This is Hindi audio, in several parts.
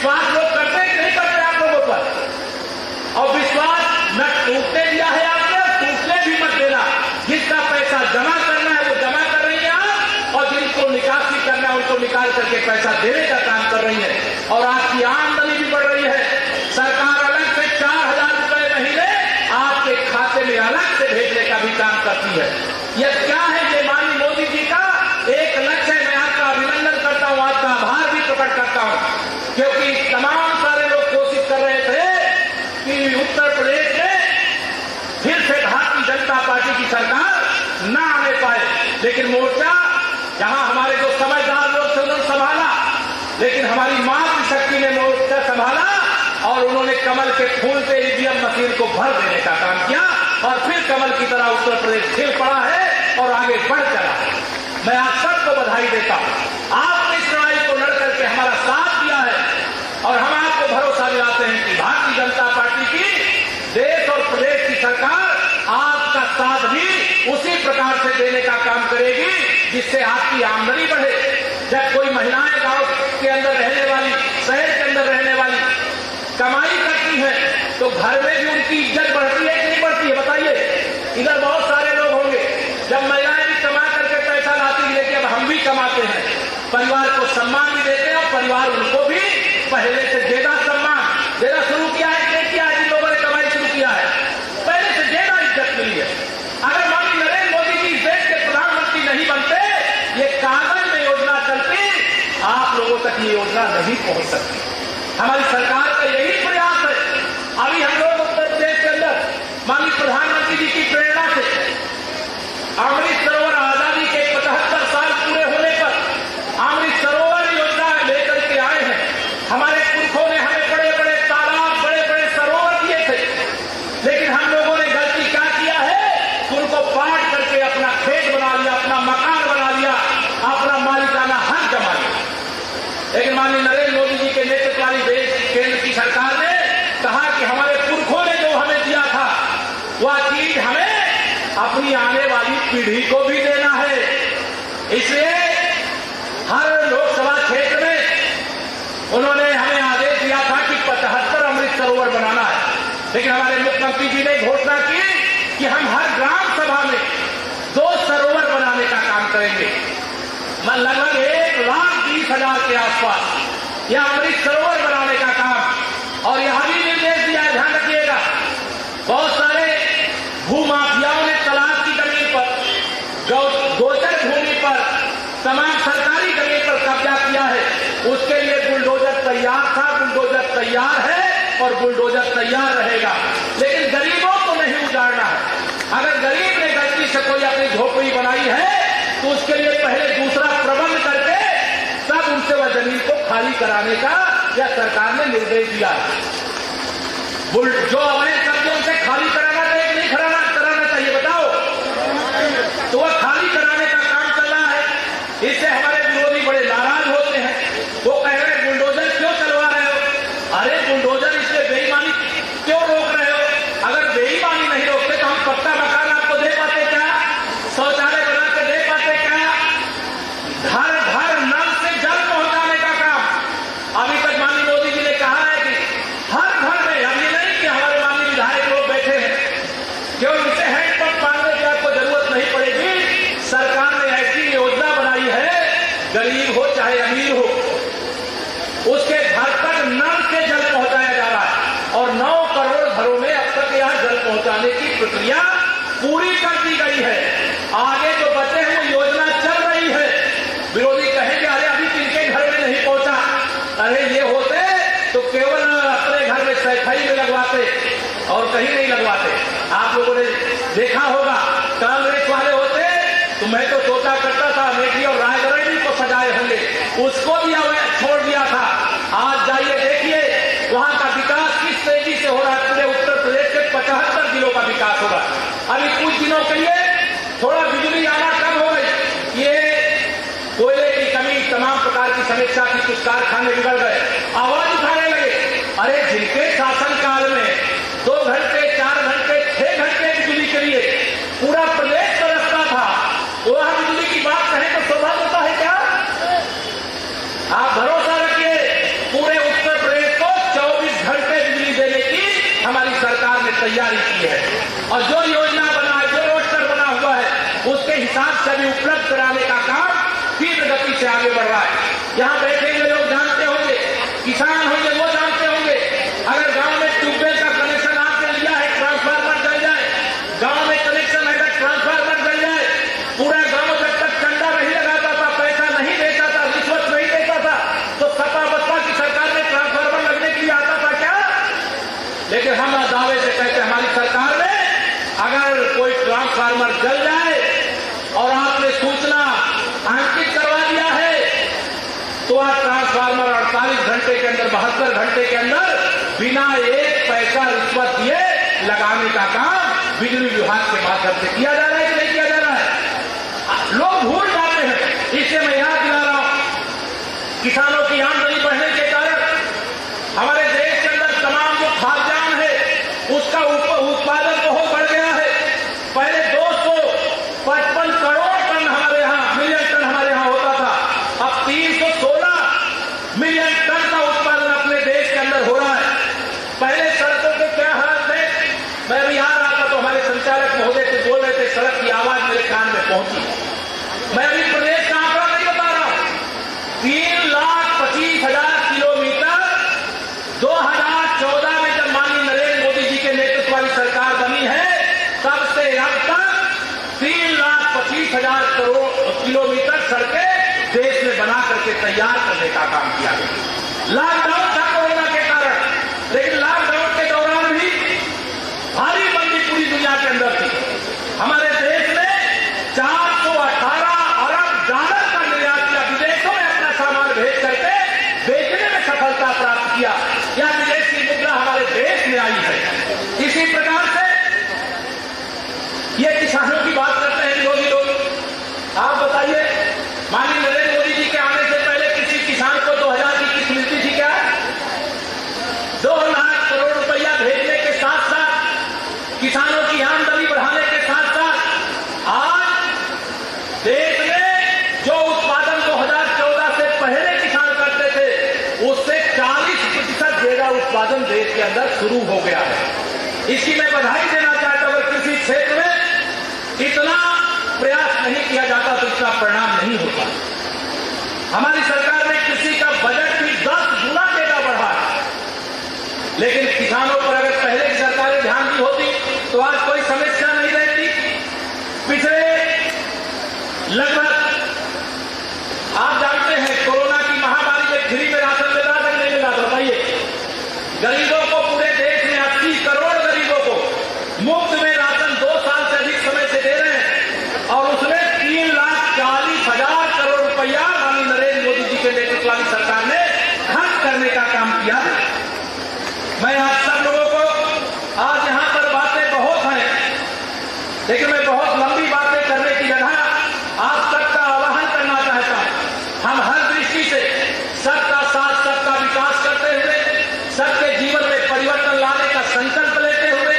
विश्वास लोग करते कि नहीं करते आप लोगों पर? और विश्वास न टूटने दिया है आपने, टूटने भी मत देना। जिसका पैसा जमा करना है वो जमा कर रही है आप, और जिनको निकासी करना है उनको निकाल करके पैसा देने का काम कर रही है। और आपकी आमदनी भी बढ़ रही है। सरकार अलग से 4,000 रुपए महीने आपके खाते में अलग से भेजने का भी काम करती है। यह क्या है? ये माननीय मोदी जी का एक लक्ष्य है। मैं आपका अभिनंदन करता हूं, आपका आभार भी प्रकट करता हूं, क्योंकि तमाम सारे लोग कोशिश कर रहे थे कि उत्तर प्रदेश में फिर से भारतीय जनता पार्टी की सरकार न आने पाए। लेकिन मोर्चा जहां हमारे जो समझदार लोग थे उन्होंने संभाला, लेकिन हमारी मातृशक्ति ने मोर्चा संभाला और उन्होंने कमल के फूल से ईवीएम मशीन को भर देने का काम किया, और फिर कमल की तरह उत्तर प्रदेश खिल पड़ा है और आगे बढ़ चला है। मैं आप सबको बधाई देता हूं। आपने इस लड़ाई को लड़ करके हमारा साथ दिया है, और हम आपको भरोसा दिलाते हैं कि भारतीय जनता पार्टी की देश और प्रदेश की सरकार आपका साथ भी उसी प्रकार से देने का काम करेगी जिससे आपकी आमदनी बढ़े। जब कोई महिलाएं गांव के अंदर रहने वाली, शहर के अंदर रहने वाली कमाई करती है तो घर में भी उनकी इज्जत बढ़ती है कि नहीं बढ़ती है? बताइए। इधर बहुत सारे लोग होंगे, जब महिलाएं भी कमा करके पैसा लाती है, लेकिन अब हम भी कमाते हैं, परिवार को सम्मान भी देते हैं और परिवार उनको भी पहले से ज्यादा सम्मान देना शुरू किया है। नहीं किया है? जिन लोगों ने कमाई शुरू किया है पहले से ज्यादा इज्जत मिली है। अगर माननीय नरेंद्र मोदी जी इस देश के प्रधानमंत्री नहीं बनते, ये कागज में योजना चलती, आप लोगों तक ये योजना नहीं पहुंच सकती। हमारी सरकार का यही प्रयास है। अभी हम लोग उत्तर प्रदेश के अंदर माननीय प्रधानमंत्री जी की प्रेरणा से अमृत सरोवर आजादी के 75 साल पूरे होने पर अमृत सरोवर योजना लेकर के आए हैं। हमारे पुरखों ने हमें बड़े बड़े तालाब, बड़े बड़े सरोवर दिए थे, लेकिन हम लोगों ने गलती क्या किया है? उनको पाट करके अपना खेत बना लिया, अपना मकान बना लिया, अपना मालिकाना हक जमा लिया। लेकिन माननीय नरेंद्र मोदी जी के नेतृत्व वाली देश केंद्र की सरकार ने कहा कि हमारे पुरखों ने जो हमें दिया था वह चीज हमें अपनी आने वाली पीढ़ी को भी देना है। इसलिए हर लोकसभा क्षेत्र में उन्होंने हमें आदेश दिया था कि 75 अमृत सरोवर बनाना है। लेकिन हमारे मुख्यमंत्री जी ने घोषणा की कि हम हर ग्राम सभा में 2 सरोवर बनाने का काम करेंगे। लगभग 1,20,000 के आसपास यह अमृत सरोवर बनाने का काम। और यहां भी निर्देश दिया है, ध्यान रखिएगा, बहुत सारे भूमाफियाओं ने तालाब की जमीन पर, गोचर भूमि पर, तमाम सरकारी जमीन पर कब्जा किया है। उसके लिए बुलडोजर तैयार था, बुलडोजर तैयार है और बुलडोजर तैयार रहेगा। लेकिन गरीबों को नहीं उजाड़ना है। अगर गरीब ने गलती से कोई अपनी झोपड़ी बनाई है तो उसके लिए पहले दूसरा प्रबंध करके तब उनसे वह जमीन को खाली कराने का या सरकार ने निर्देश दिया है। जो अवैध कब्जों से खाली कराना चाहिए कि नहीं कराना चाहिए? बताओ। तो वह खाली कराने का काम चल रहा है। इससे हमारे विरोधी बड़े नाराज होते हैं। वो कह रहे हैं बुलडोजर क्यों चलवा रहे हो? अरे बुलडोजर इसलिए बेईमानी क्यों रोक रहे हो? अगर बेईमानी नहीं रोकते तो हम पक्का मकान आपको दे पाते क्या? शौचालय बना के दे पाते क्या? घर घर नल से जल पहुंचाने का काम अभी तक माननीय मोदी जी ने कहा है कि हर घर में, हम ये नहीं कि हमारे माननीय विधायक लोग बैठे हैं क्यों उनसे हैंडपंप मांगने की आपको जरूरत नहीं पड़ेगी। सरकार ने ऐसी योजना बनाई है, गरीब हो चाहे अमीर हो, उसके घर तक नल से जल पहुंचाया जा रहा है। और 9 करोड़ घरों में अब तक यहां जल पहुंचाने की प्रक्रिया पूरी कर दी गई है। आगे जो बचे हैं वो योजना चल रही है। विरोधी कहेंगे अरे अभी किनके घर में नहीं पहुंचा? अरे ये होते तो केवल अपने घर में सैफई में लगवाते और कहीं नहीं लगवाते। आप लोगों ने देखा होगा, कांग्रेस वाले होते तो मैं तो सोचा करता था अमेठी और रायबरेली को सजाए होंगे, उसको भी छोड़ दिया था। आज जाइए देखिए वहां का विकास किस तेजी से हो रहा है। पूरे उत्तर प्रदेश के 75 जिलों का विकास होगा। अभी कुछ दिनों के लिए थोड़ा बिजली आना कम हो गई, ये कोयले की कमी, तमाम प्रकार की समस्या की, कुछ कारखाने बिगड़ गए, आवाज उठाने लगे। अरे जिनके शासनकाल में 2 घंटे, 4 घंटे, 6 घंटे बिजली के लिए पूरा प्रदेश तरसता था, वह बिजली की बात कहें तो शोभा देता है क्या? आप भरोसा रखिए, पूरे उत्तर प्रदेश तैयारी की है और जो योजना बना है, जो रोस्टर बना हुआ है, उसके हिसाब से भी उपलब्ध कराने का काम तीव्र गति से आगे बढ़ रहा है। यहाँ बैठे हुए लोग जानते होंगे, किसान होंगे वो जानते होंगे, अगर गांव में ट्यूबवेल का कनेक्शन आपने लिया है, ट्रांसफार्मर जल जाए, गांव में कनेक्शन है, ट्रांसफार्मर जल जाए, पूरा गांव जब तक चंदा नहीं लगाता था, पैसा नहीं देता था, रिश्वत नहीं देता था, तो सपा बसपा की सरकार में ट्रांसफार्मर लगने के लिए आता था क्या? लेकिन हम दावे से कहते हैं हमारी सरकार में अगर कोई ट्रांसफार्मर जल जाए और आपने सूचना अंकित करवा दिया है तो आज ट्रांसफार्मर 48 घंटे के अंदर, 72 घंटे के अंदर बिना एक पैसा रिश्वत दिए लगाने का काम बिजली विभाग के माध्यम से किया जा रहा है कि नहीं किया जा रहा है? लोग भूल जाते हैं। इससे मैं याद दिला रहा हूं, किसानों की आमदनी बढ़ने के कारण हमारे देश के अंदर तमाम जो खाद्यान्न है उसका उत्पादन बहुत बढ़ गया है। पहले 255 करोड़ टन हमारे यहाँ, मिलियन टन हमारे यहाँ होता था, अब 316 मिलियन टन का उत्पादन अपने देश के अंदर हो रहा है। पहले सड़कों के क्या हाल थे? मैं अभी आ रहा था तो हमारे संचालक महोदय से बोल रहे थे, सड़क की आवाज मेरे कान में पहुंची। मैं अभी प्रदेश का आंकड़ा नहीं बता रहा हूं, 3,25,000 किलोमीटर 2014 में जब माननीय नरेंद्र मोदी जी के नेतृत्व वाली सरकार बनी है तब से अब तक 3,25,000 किलोमीटर सड़कें देश में बना करके तैयार करने का काम किया गया। लॉकडाउन था कोरोना के कारण, लेकिन लॉकडाउन के दौरान भी भारी मंदी पूरी दुनिया के अंदर थी। हमारे देश ने 418 अरब डॉलर का निर्यात किया, विदेशों में अपना सामान भेज करके बेचने में सफलता प्राप्त किया। यह विदेशी मुद्रा हमारे देश में आई है। इसी प्रकार से ये किसानों की बात करते हैं विरोधी लोग। आप बताइए, माननीय नरेंद्र मोदी जी के आने से पहले किसी किसान को 2,000 की किस्त मिलती थी क्या? 2 लाख करोड़ रुपया भेजने के साथ साथ, किसानों की आमदनी बढ़ाने के साथ साथ आज देश में जो उत्पादन 2014 से पहले किसान करते थे उससे 40% ज्यादा उत्पादन देश के अंदर शुरू हो गया है। इसकी मैं बधाई देना चाहता हूं। अगर किसी क्षेत्र में इतना प्रयास नहीं किया जाता तो इसका परिणाम नहीं होता। हमारी सरकार ने कृषि का बजट भी 10 गुना ज्यादा बढ़ा है, लेकिन किसानों पर अगर पहले की सरकारें ध्यान दी होती तो आज कोई समस्या नहीं रहती। पिछले लगभग आप जानते हैं कोरोना की महामारी में फ्री में राशन मिला था नहीं मिला? बताइए। गरीबों को, पूरे देश में 80 करोड़ गरीबों को मुफ्त में राशन 2 साल से अधिक समय से दे रहे हैं और उसमें 3,40,000 करोड़ रुपया माननीय नरेंद्र मोदी जी के नेतृत्व वाली सरकार ने खर्च करने का काम किया है। मैं आप सब लोगों को, आज यहां पर बातें बहुत हैं, लेकिन मैं बहुत लंबी बातें करने की जगह आप सबका आह्वान करना चाहता हूं। हम हर दृष्टि से सबका साथ, सबका विकास करते हुए, सबके जीवन में परिवर्तन लाने का संकल्प लेते हुए,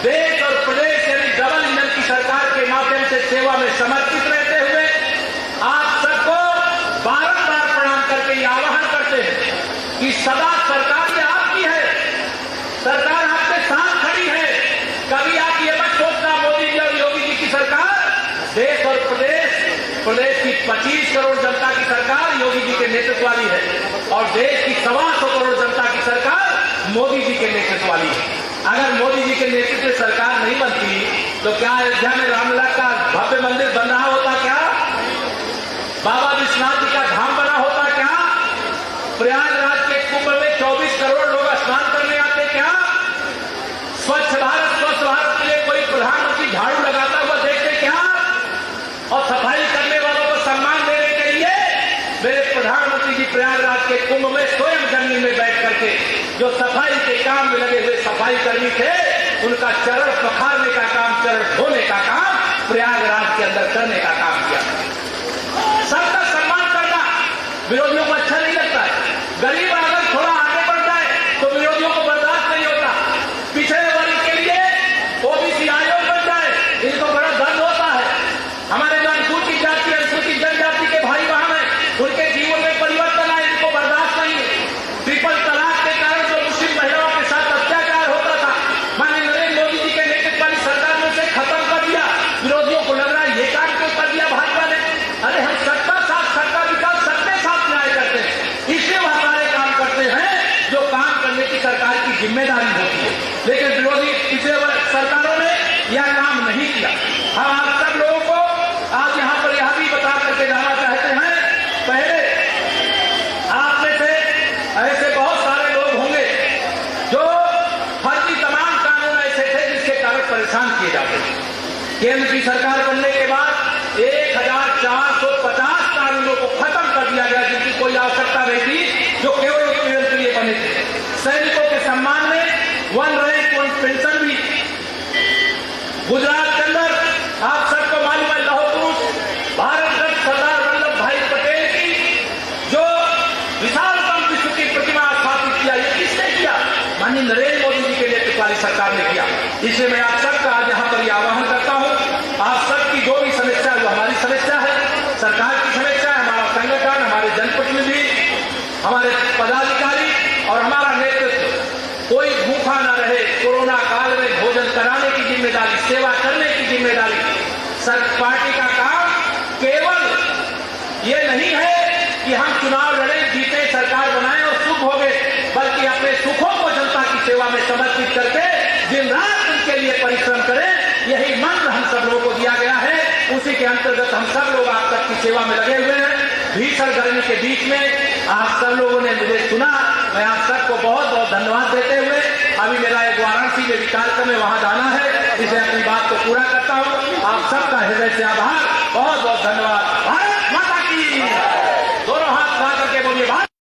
देश और प्रदेश यानी डबल इंजन की सरकार के माध्यम से सेवा में समर्पित रहते हुए आप सबको बारंबार प्रणाम करके ये आह्वान करते हैं कि सदा सरकार ये आपकी है, सरकार आपके साथ खड़ी है। कभी आप ये मत सोचना मोदी जी और योगी जी की सरकार देश और प्रदेश की 25 करोड़ जनता की सरकार योगी जी के नेतृत्व वाली है और देश की 125 करोड़ जनता की सरकार मोदी जी के नेतृत्व वाली है। अगर मोदी जी के नेतृत्व में सरकार नहीं बनती तो क्या अयोध्या में रामलला का भव्य मंदिर बन रहा होता? क्या बाबा विश्वनाथ जी का धाम बना होता? क्या प्रयागराज के कुंभ में 24 करोड़ लोग स्नान करने आते? क्या स्वच्छ भारत के लिए कोई प्रधानमंत्री झाड़ू लगाता हुआ देखते? क्या और सफाई करने वालों को सम्मान देने के लिए मेरे प्रधानमंत्री जी प्रयागराज के कुंभ में स्वयं जमीन में बैठ करके जो सफाई के काम में लगे हुए सफाई कर्मी थे उनका चरण पखारने का काम, चरण धोने का काम प्रयागराज के अंदर करने का काम किया। सबका सम्मान करना विरोधियों को अच्छा नहीं लगता है। गरीब अगर थोड़ा आगे बढ़ जाए तो विरोधियों को बर्दाश्त नहीं होता। पिछड़े वर्ग के लिए ओबीसी आयोग बन जाए इनको बड़ा दर्द होता है। हमारे जो अनुसूचित जाति, अनुसूचित जनजाति के भाई बहन हैं उनके जीवन में परिवर्तन आए, इनको बर्दाश्त नहीं है। ट्रिपल तलाक के कारण जो मुस्लिम महिलाओं के साथ अत्याचार होता था माननीय जिम्मेदारी होती है, लेकिन विरोधी पिछले सरकारों ने यह काम नहीं किया। हम आप सब लोगों को आज यहाँ पर यह भी बता करके जाना चाहते हैं, पहले आप में से ऐसे बहुत सारे लोग होंगे जो फर्जी तमाम कानून ऐसे थे जिसके कारण परेशान किए जाते थे। केंद्र की सरकार बनने के बाद 1450 कानूनों को खत्म कर दिया गया जिनकी कोई आवश्यकता नहीं थी, जो केवल उत्पीड़न के लिए बने थे। सैनिकों के सम्मान में 1 रैंक 1 पेंशन भी। गुजरात के अंदर आप सबको मालूम है, लौह पुरुष भारत रत्न सरदार वल्लभ भाई पटेल की जो विशालतम विश्व की प्रतिमा स्थापित किया, ये किसने किया? माननीय नरेंद्र मोदी जी के नेतृत्व वाली सरकार ने किया। इसलिए मैं आप सबका आज यहाँ पर यह आह्वान करता हूँ, आप सबकी जो भी समस्या है वो हमारी समस्या है, सरकार की समस्या है, हमारा संगठन, हमारे जनप्रतिनिधि, हमारे पदाधिकारी और हमारा नेतृत्व कोई भूखा न रहे। कोरोना काल में भोजन कराने की जिम्मेदारी, सेवा करने की जिम्मेदारी पार्टी का काम केवल ये नहीं है कि हम चुनाव लड़े, जीते, सरकार बनाए और सुख हो गए, बल्कि अपने सुखों को जनता की सेवा में समर्पित करके दिन रात उनके लिए परिश्रम करें। यही मंत्र हम सब लोगों को दिया गया है, उसी के अंतर्गत हम सब लोग आप तक की सेवा में लगे हुए हैं। भीषण गर्मी के बीच में आप सब लोगों ने मुझे सुना, मैं आप सबको बहुत बहुत धन्यवाद देते हुए अभी मेरा एक वाराणसी में कार्यक्रम में वहां जाना है, इसे अपनी बात को पूरा करता हूं। आप सबका हृदय से आभार, बहुत बहुत धन्यवाद। भारत माता की, दोनों हाथ उठा करके बोलिए भारत।